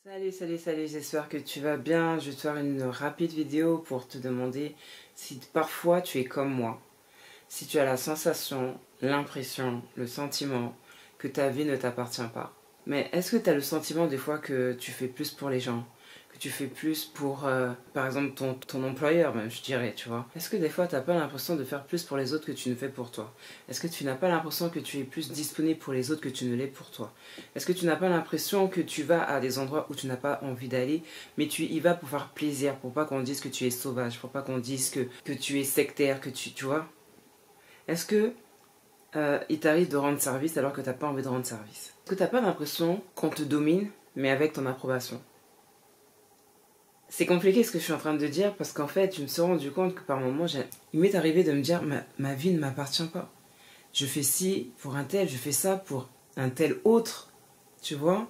Salut, j'espère que tu vas bien. Je vais te faire une rapide vidéo pour te demander si parfois tu es comme moi. Si tu as la sensation, l'impression, le sentiment que ta vie ne t'appartient pas. Mais est-ce que tu as le sentiment des fois que tu fais plus pour les gens? Que tu fais plus pour, par exemple, ton employeur même, je dirais, tu vois. Est-ce que des fois tu n'as pas l'impression de faire plus pour les autres que tu ne fais pour toi? Est-ce que tu n'as pas l'impression que tu es plus disponible pour les autres que tu ne l'es pour toi? Est-ce que tu n'as pas l'impression que tu vas à des endroits où tu n'as pas envie d'aller, mais tu y vas pour faire plaisir, pour pas qu'on dise que tu es sauvage, pour pas qu'on dise que tu es sectaire, que tu vois? Est-ce que il t'arrive de rendre service alors que tu n'as pas envie de rendre service? Est-ce que tu n'as pas l'impression qu'on te domine, mais avec ton approbation? C'est compliqué ce que je suis en train de dire parce qu'en fait, je me suis rendu compte que par moments, il m'est arrivé de me dire ma vie ne m'appartient pas. Je fais ci pour un tel, je fais ça pour un tel autre, tu vois.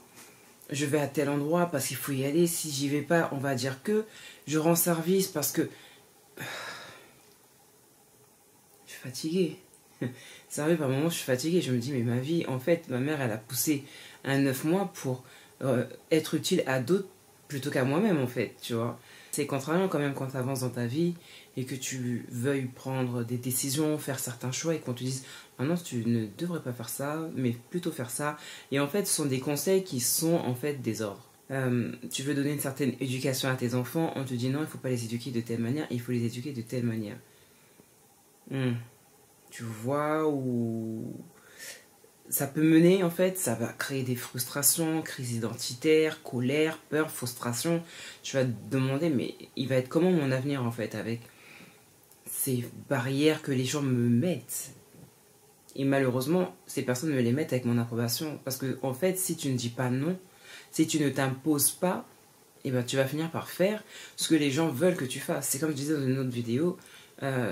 Je vais à tel endroit parce qu'il faut y aller. Si j'y vais pas, on va dire que je rends service parce que je suis fatiguée. Ça arrive par moments, je suis fatiguée. Je me dis, mais ma vie, en fait, ma mère, elle a poussé un 9 mois pour être utile à d'autres plutôt qu'à moi-même, en fait, tu vois. C'est contrariant quand même quand tu avances dans ta vie et que tu veuilles prendre des décisions, faire certains choix et qu'on te dise, ah non, tu ne devrais pas faire ça, mais plutôt faire ça. Et en fait, ce sont des conseils qui sont en fait des ordres. Tu veux donner une certaine éducation à tes enfants, on te dit non, il ne faut pas les éduquer de telle manière, il faut les éduquer de telle manière. Tu vois où ça peut mener, en fait, ça va créer des frustrations, crise identitaire, colère, peur, frustration. Tu vas te demander, mais il va être comment mon avenir, en fait, avec ces barrières que les gens me mettent? Et malheureusement, ces personnes me les mettent avec mon approbation. Parce que, en fait, si tu ne dis pas non, si tu ne t'imposes pas, eh ben, tu vas finir par faire ce que les gens veulent que tu fasses. C'est comme je disais dans une autre vidéo,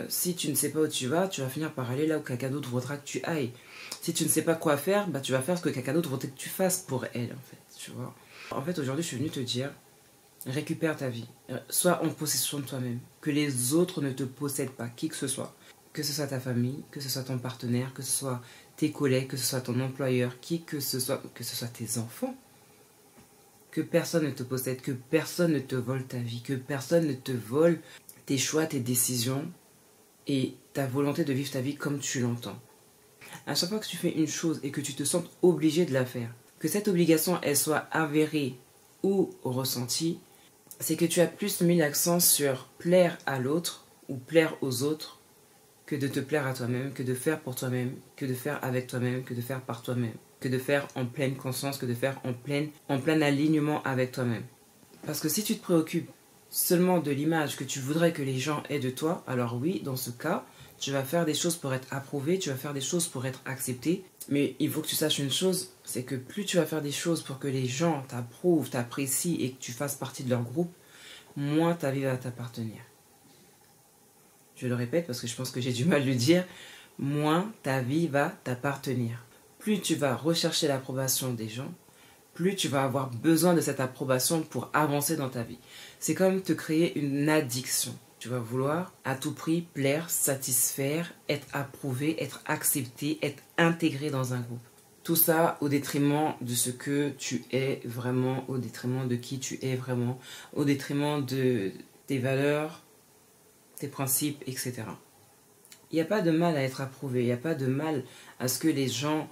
si tu ne sais pas où tu vas finir par aller là où quelqu'un d'autre voudra que tu ailles. Si tu ne sais pas quoi faire, bah, tu vas faire ce que quelqu'un d'autre voudrait que tu fasses pour elle, en fait, tu vois. En fait, aujourd'hui, je suis venue te dire, récupère ta vie. Sois en possession de toi-même. Que les autres ne te possèdent pas, qui que ce soit. Que ce soit ta famille, que ce soit ton partenaire, que ce soit tes collègues, que ce soit ton employeur, qui que ce soit tes enfants. Que personne ne te possède, que personne ne te vole ta vie, que personne ne te vole tes choix, tes décisions et ta volonté de vivre ta vie comme tu l'entends. À chaque fois que tu fais une chose et que tu te sens obligé de la faire, que cette obligation elle soit avérée ou ressentie, c'est que tu as plus mis l'accent sur plaire à l'autre ou plaire aux autres que de te plaire à toi-même, que de faire pour toi-même, que de faire avec toi-même, que de faire par toi-même, que de faire en pleine conscience, que de faire en plein alignement avec toi-même. Parce que si tu te préoccupes seulement de l'image que tu voudrais que les gens aient de toi, alors oui, dans ce cas, tu vas faire des choses pour être approuvé, tu vas faire des choses pour être accepté. Mais il faut que tu saches une chose, c'est que plus tu vas faire des choses pour que les gens t'approuvent, t'apprécient et que tu fasses partie de leur groupe, moins ta vie va t'appartenir. Je le répète parce que je pense que j'ai du mal à le dire, moins ta vie va t'appartenir. Plus tu vas rechercher l'approbation des gens, plus tu vas avoir besoin de cette approbation pour avancer dans ta vie. C'est comme te créer une addiction. Tu vas vouloir à tout prix plaire, satisfaire, être approuvé, être accepté, être intégré dans un groupe. Tout ça au détriment de ce que tu es vraiment, au détriment de qui tu es vraiment, au détriment de tes valeurs, tes principes, etc. Il n'y a pas de mal à être approuvé, il n'y a pas de mal à ce que les gens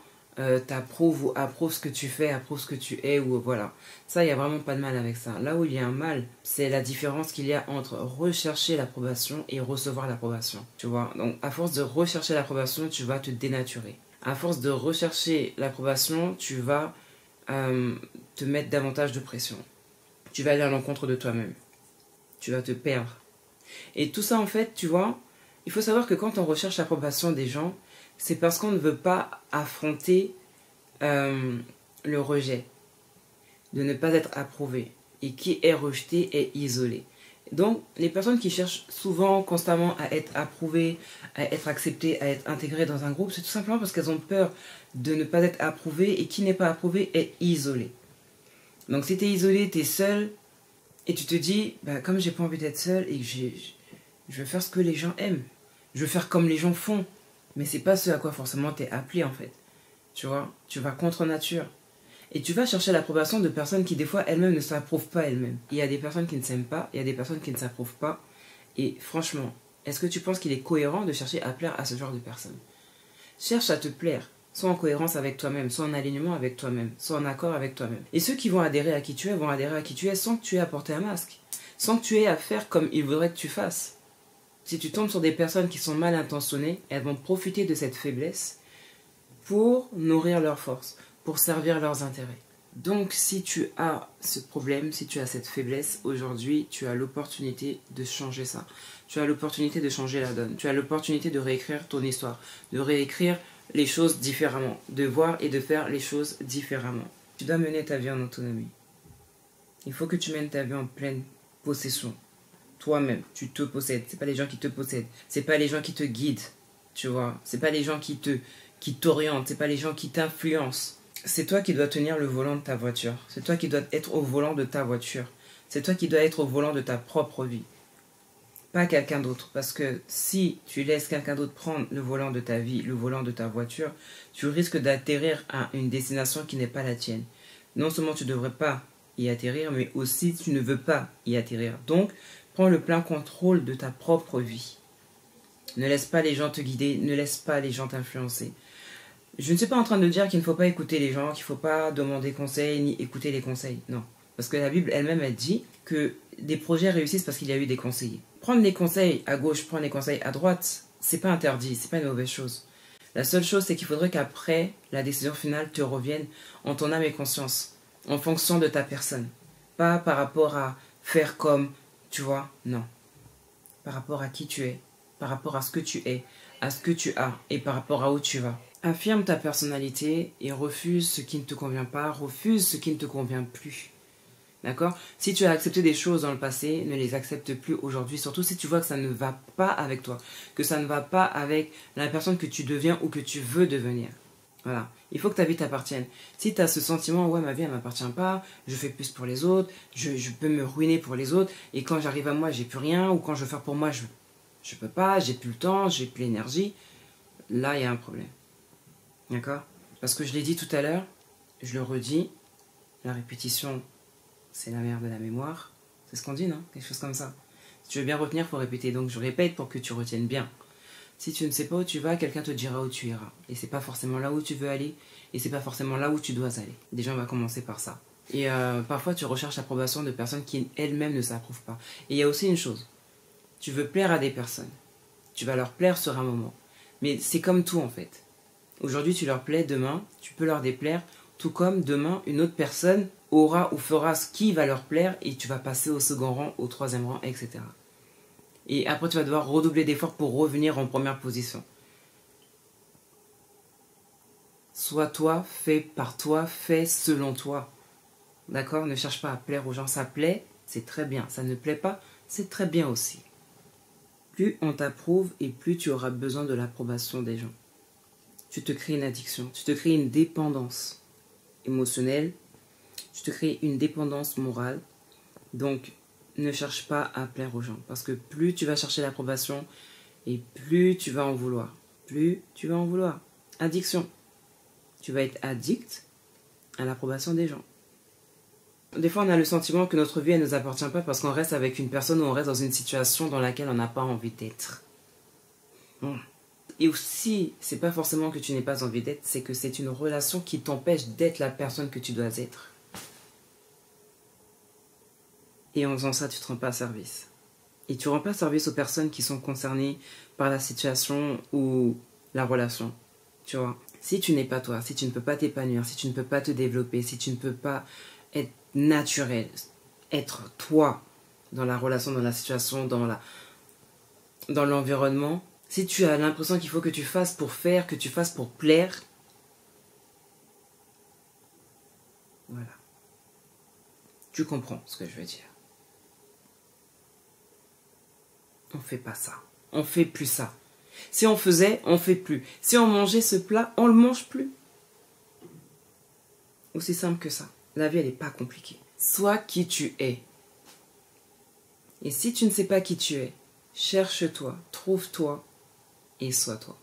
t'approuvent ou approuvent ce que tu fais, approuvent ce que tu es, ou voilà. Ça, il n'y a vraiment pas de mal avec ça. Là où il y a un mal, c'est la différence qu'il y a entre rechercher l'approbation et recevoir l'approbation. Tu vois, donc à force de rechercher l'approbation, tu vas te dénaturer. À force de rechercher l'approbation, tu vas te mettre davantage de pression. Tu vas aller à l'encontre de toi-même. Tu vas te perdre. Et tout ça, en fait, tu vois, il faut savoir que quand on recherche l'approbation des gens, c'est parce qu'on ne veut pas affronter le rejet, de ne pas être approuvé. Et qui est rejeté est isolé. Donc, les personnes qui cherchent souvent, constamment à être approuvées, à être acceptées, à être intégrées dans un groupe, c'est tout simplement parce qu'elles ont peur de ne pas être approuvées, et qui n'est pas approuvé est isolé. Donc, si tu es isolé, tu es seul, et tu te dis, bah, comme j'ai pas envie d'être seul, et que je veux faire ce que les gens aiment, je veux faire comme les gens font, mais c'est pas ce à quoi forcément tu es appelé en fait. Tu vois, tu vas contre nature. Et tu vas chercher l'approbation de personnes qui, des fois, elles-mêmes ne s'approuvent pas elles-mêmes. Il y a des personnes qui ne s'aiment pas, il y a des personnes qui ne s'approuvent pas. Et franchement, est-ce que tu penses qu'il est cohérent de chercher à plaire à ce genre de personnes? Cherche à te plaire, soit en cohérence avec toi-même, soit en alignement avec toi-même, soit en accord avec toi-même. Et ceux qui vont adhérer à qui tu es vont adhérer à qui tu es sans que tu aies à porter un masque, sans que tu aies à faire comme ils voudraient que tu fasses. Si tu tombes sur des personnes qui sont mal intentionnées, elles vont profiter de cette faiblesse pour nourrir leur force, pour servir leurs intérêts. Donc si tu as ce problème, si tu as cette faiblesse, aujourd'hui tu as l'opportunité de changer ça. Tu as l'opportunité de changer la donne. Tu as l'opportunité de réécrire ton histoire, de réécrire les choses différemment, de voir et de faire les choses différemment. Tu dois mener ta vie en autonomie. Il faut que tu mènes ta vie en pleine possession. Toi-même, tu te possèdes. C'est pas les gens qui te possèdent. C'est pas les gens qui te guident. Tu vois, c'est pas les gens qui t'orientent. C'est pas les gens qui t'influencent. C'est toi qui dois tenir le volant de ta voiture. C'est toi qui dois être au volant de ta voiture. C'est toi qui dois être au volant de ta propre vie. Pas quelqu'un d'autre. Parce que si tu laisses quelqu'un d'autre prendre le volant de ta vie, le volant de ta voiture, tu risques d'atterrir à une destination qui n'est pas la tienne. Non seulement tu ne devrais pas y atterrir, mais aussi tu ne veux pas y atterrir. Donc, prends le plein contrôle de ta propre vie. Ne laisse pas les gens te guider, ne laisse pas les gens t'influencer. Je ne suis pas en train de dire qu'il ne faut pas écouter les gens, qu'il ne faut pas demander conseil ni écouter les conseils. Non. Parce que la Bible elle-même a dit que des projets réussissent parce qu'il y a eu des conseillers. Prendre des conseils à gauche, prendre des conseils à droite, c'est pas interdit, c'est pas une mauvaise chose. La seule chose, c'est qu'il faudrait qu'après, la décision finale te revienne en ton âme et conscience, en fonction de ta personne. Pas par rapport à faire comme, tu vois, non. Par rapport à qui tu es, par rapport à ce que tu es, à ce que tu as et par rapport à où tu vas. Affirme ta personnalité et refuse ce qui ne te convient pas, refuse ce qui ne te convient plus. D'accord? Si tu as accepté des choses dans le passé, ne les accepte plus aujourd'hui, surtout si tu vois que ça ne va pas avec toi, que ça ne va pas avec la personne que tu deviens ou que tu veux devenir. Voilà. Il faut que ta vie t'appartienne. Si tu as ce sentiment, ouais, ma vie, elle m'appartient pas, je fais plus pour les autres, je peux me ruiner pour les autres, et quand j'arrive à moi, j'ai plus rien, ou quand je veux faire pour moi, je peux pas, j'ai plus le temps, j'ai plus l'énergie, là, il y a un problème. D'accord? Parce que je l'ai dit tout à l'heure, je le redis, la répétition, c'est la mère de la mémoire. C'est ce qu'on dit, non? Quelque chose comme ça. Si tu veux bien retenir, il faut répéter. Donc je répète pour que tu retiennes bien. Si tu ne sais pas où tu vas, quelqu'un te dira où tu iras. Et c'est pas forcément là où tu veux aller, et c'est pas forcément là où tu dois aller. Déjà, on va commencer par ça. Et parfois, tu recherches l'approbation de personnes qui elles-mêmes ne s'approuvent pas. Et il y a aussi une chose. Tu veux plaire à des personnes. Tu vas leur plaire sur un moment. Mais c'est comme tout, en fait. Aujourd'hui, tu leur plais, demain, tu peux leur déplaire, tout comme demain, une autre personne aura ou fera ce qui va leur plaire et tu vas passer au second rang, au troisième rang, etc. Et après, tu vas devoir redoubler d'efforts pour revenir en première position. Sois toi, fais par toi, fais selon toi. D'accord? Ne cherche pas à plaire aux gens. Ça plaît, c'est très bien. Ça ne plaît pas, c'est très bien aussi. Plus on t'approuve et plus tu auras besoin de l'approbation des gens. Tu te crées une addiction, tu te crées une dépendance émotionnelle, tu te crées une dépendance morale. Donc, ne cherche pas à plaire aux gens. Parce que plus tu vas chercher l'approbation et plus tu vas en vouloir. Plus tu vas en vouloir. Addiction. Tu vas être addict à l'approbation des gens. Des fois, on a le sentiment que notre vie, elle ne nous appartient pas parce qu'on reste avec une personne ou on reste dans une situation dans laquelle on n'a pas envie d'être. Et aussi, c'est pas forcément que tu n'aies pas envie d'être, c'est que c'est une relation qui t'empêche d'être la personne que tu dois être. Et en faisant ça, tu ne te rends pas service. Et tu ne rends pas service aux personnes qui sont concernées par la situation ou la relation. Tu vois, si tu n'es pas toi, si tu ne peux pas t'épanouir, si tu ne peux pas te développer, si tu ne peux pas être naturel, être toi dans la relation, dans la situation, dans l'environnement, si tu as l'impression qu'il faut que tu fasses pour faire, que tu fasses pour plaire, voilà. Tu comprends ce que je veux dire. On ne fait pas ça. On ne fait plus ça. Si on faisait, on ne fait plus. Si on mangeait ce plat, on ne le mange plus. Aussi simple que ça. La vie, elle n'est pas compliquée. Sois qui tu es. Et si tu ne sais pas qui tu es, cherche-toi, trouve-toi et sois toi.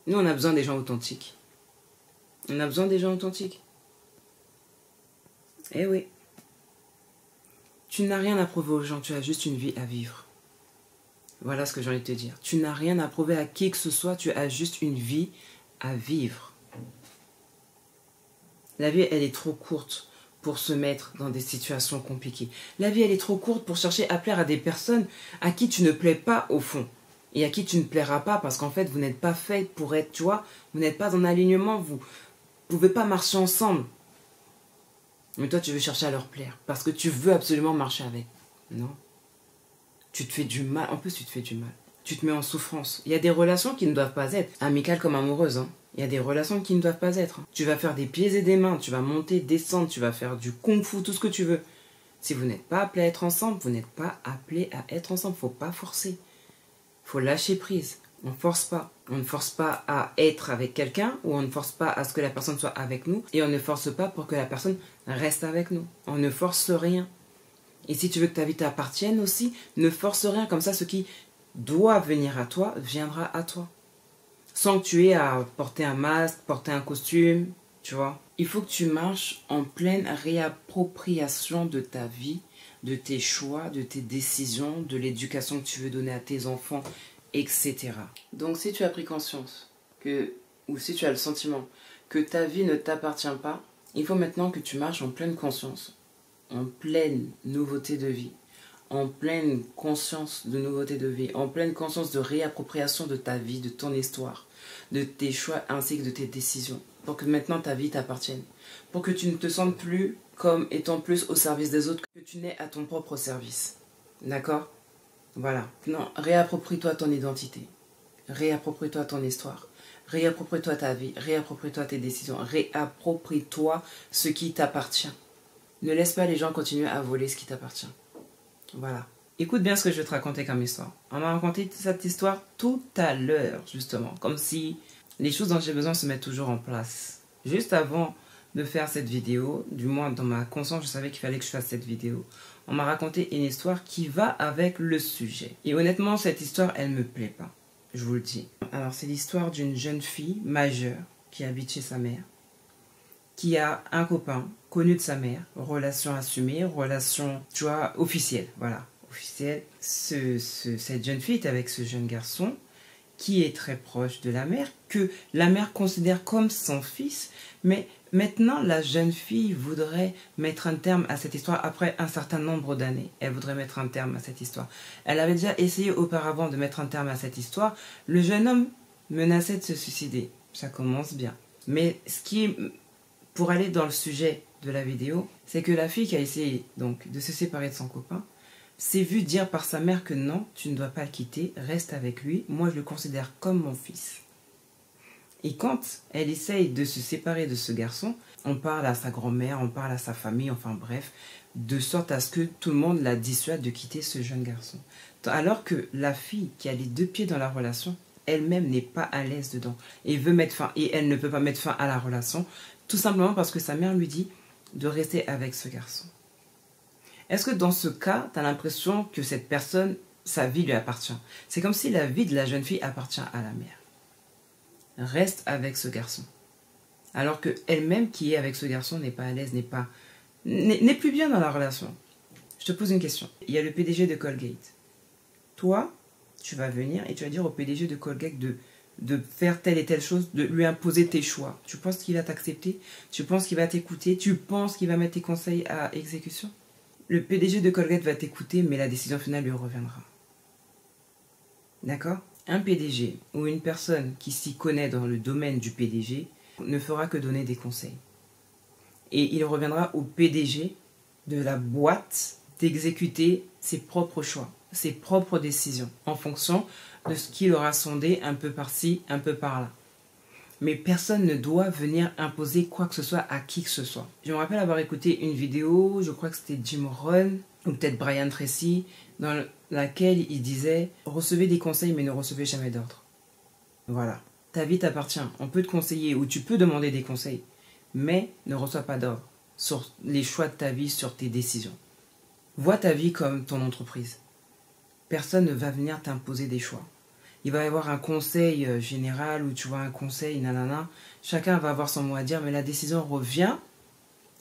Nous, on a besoin des gens authentiques. On a besoin des gens authentiques. Eh oui. Tu n'as rien à prouver aux gens, tu as juste une vie à vivre. Voilà ce que j'ai envie de te dire. Tu n'as rien à prouver à qui que ce soit, tu as juste une vie à vivre. La vie, elle est trop courte pour se mettre dans des situations compliquées. La vie, elle est trop courte pour chercher à plaire à des personnes à qui tu ne plais pas au fond. Et à qui tu ne plairas pas parce qu'en fait, vous n'êtes pas fait pour être, tu vois, vous n'êtes pas en alignement, vous ne pouvez pas marcher ensemble. Mais toi, tu veux chercher à leur plaire parce que tu veux absolument marcher avec. Non. Tu te fais du mal. En plus, tu te fais du mal. Tu te mets en souffrance. Il y a des relations qui ne doivent pas être amicales comme amoureuses. Hein. Il y a des relations qui ne doivent pas être. Tu vas faire des pieds et des mains. Tu vas monter, descendre. Tu vas faire du kung-fu, tout ce que tu veux. Si vous n'êtes pas appelés à être ensemble, vous n'êtes pas appelés à être ensemble. Faut pas forcer. Faut lâcher prise. On ne force pas. On ne force pas à être avec quelqu'un ou on ne force pas à ce que la personne soit avec nous et on ne force pas pour que la personne reste avec nous. On ne force rien. Et si tu veux que ta vie t'appartienne aussi, ne force rien. Comme ça, ce qui doit venir à toi, viendra à toi. Sans que tu aies à porter un masque, porter un costume, tu vois. Il faut que tu marches en pleine réappropriation de ta vie, de tes choix, de tes décisions, de l'éducation que tu veux donner à tes enfants, etc. Donc si tu as pris conscience ou si tu as le sentiment que ta vie ne t'appartient pas, il faut maintenant que tu marches en pleine conscience, en pleine nouveauté de vie, en pleine conscience de nouveauté de vie, en pleine conscience de réappropriation de ta vie, de ton histoire, de tes choix ainsi que de tes décisions, pour que maintenant ta vie t'appartienne, pour que tu ne te sentes plus comme étant plus au service des autres, que tu n'es à ton propre service. D'accord ? Voilà. Non, réapproprie-toi ton identité, réapproprie-toi ton histoire, réapproprie-toi ta vie, réapproprie-toi tes décisions, réapproprie-toi ce qui t'appartient. Ne laisse pas les gens continuer à voler ce qui t'appartient. Voilà. Écoute bien ce que je vais te raconter comme histoire. On m'a raconté cette histoire tout à l'heure, justement. Comme si les choses dont j'ai besoin se mettent toujours en place. Juste avant de faire cette vidéo, du moins dans ma conscience, je savais qu'il fallait que je fasse cette vidéo. On m'a raconté une histoire qui va avec le sujet. Et honnêtement, cette histoire, elle me plaît pas. Je vous le dis. Alors, c'est l'histoire d'une jeune fille majeure qui habite chez sa mère, qui a un copain connu de sa mère, relation assumée, relation, tu vois, officielle, voilà, officielle. Cette jeune fille est avec ce jeune garçon qui est très proche de la mère, que la mère considère comme son fils, mais maintenant la jeune fille voudrait mettre un terme à cette histoire après un certain nombre d'années. Elle voudrait mettre un terme à cette histoire. Elle avait déjà essayé auparavant de mettre un terme à cette histoire. Le jeune homme menaçait de se suicider. Ça commence bien. Mais ce qui est... Pour aller dans le sujet de la vidéo, c'est que la fille qui a essayé donc de se séparer de son copain s'est vue dire par sa mère que non, tu ne dois pas le quitter, reste avec lui, moi je le considère comme mon fils. Et quand elle essaye de se séparer de ce garçon, on parle à sa grand-mère, on parle à sa famille, enfin bref, de sorte à ce que tout le monde la dissuade de quitter ce jeune garçon. Alors que la fille qui a les deux pieds dans la relation, elle-même n'est pas à l'aise dedans et veut mettre fin, et elle ne peut pas mettre fin à la relation, tout simplement parce que sa mère lui dit de rester avec ce garçon. Est-ce que dans ce cas, tu as l'impression que cette personne, sa vie lui appartient? C'est comme si la vie de la jeune fille appartient à la mère. Reste avec ce garçon. Alors qu'elle-même qui est avec ce garçon n'est pas à l'aise, n'est plus bien dans la relation. Je te pose une question. Il y a le PDG de Colgate. Toi, tu vas venir et tu vas dire au PDG de Colgate de faire telle et telle chose, de lui imposer tes choix. Tu penses qu'il va t'accepter? Tu penses qu'il va t'écouter? Tu penses qu'il va mettre tes conseils à exécution? Le PDG de Colgate va t'écouter, mais la décision finale lui reviendra. D'accord? Un PDG ou une personne qui s'y connaît dans le domaine du PDG ne fera que donner des conseils. Et il reviendra au PDG de la boîte d'exécuter ses propres choix, ses propres décisions, en fonction de ce qu'il aura sondé un peu par-ci, un peu par-là. Mais personne ne doit venir imposer quoi que ce soit à qui que ce soit. Je me rappelle avoir écouté une vidéo, je crois que c'était Jim Rohn, ou peut-être Brian Tracy, dans laquelle il disait « Recevez des conseils, mais ne recevez jamais d'ordre. » Voilà. Ta vie t'appartient. On peut te conseiller, ou tu peux demander des conseils, mais ne reçois pas d'ordre sur les choix de ta vie, sur tes décisions. Vois ta vie comme ton entreprise. Personne ne va venir t'imposer des choix. Il va y avoir un conseil général ou tu vois un conseil, nanana. Chacun va avoir son mot à dire, mais la décision revient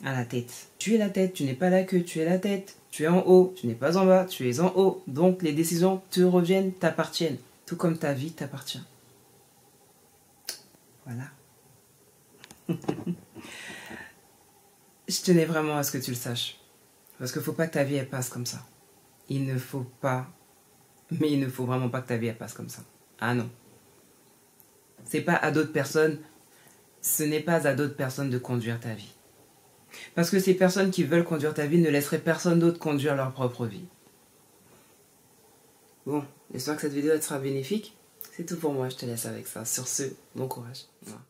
à la tête. Tu es la tête, tu n'es pas la queue, tu es la tête. Tu es en haut, tu n'es pas en bas, tu es en haut. Donc les décisions te reviennent, t'appartiennent. Tout comme ta vie t'appartient. Voilà. Je tenais vraiment à ce que tu le saches. Parce qu'il ne faut pas que ta vie elle passe comme ça. Il ne faut pas, mais il ne faut vraiment pas que ta vie elle passe comme ça. Ah non. C'est pas à d'autres personnes, ce n'est pas à d'autres personnes de conduire ta vie. Parce que ces personnes qui veulent conduire ta vie ne laisseraient personne d'autre conduire leur propre vie. Bon, j'espère que cette vidéo elle sera bénéfique. C'est tout pour moi, je te laisse avec ça. Sur ce, bon courage. Voilà.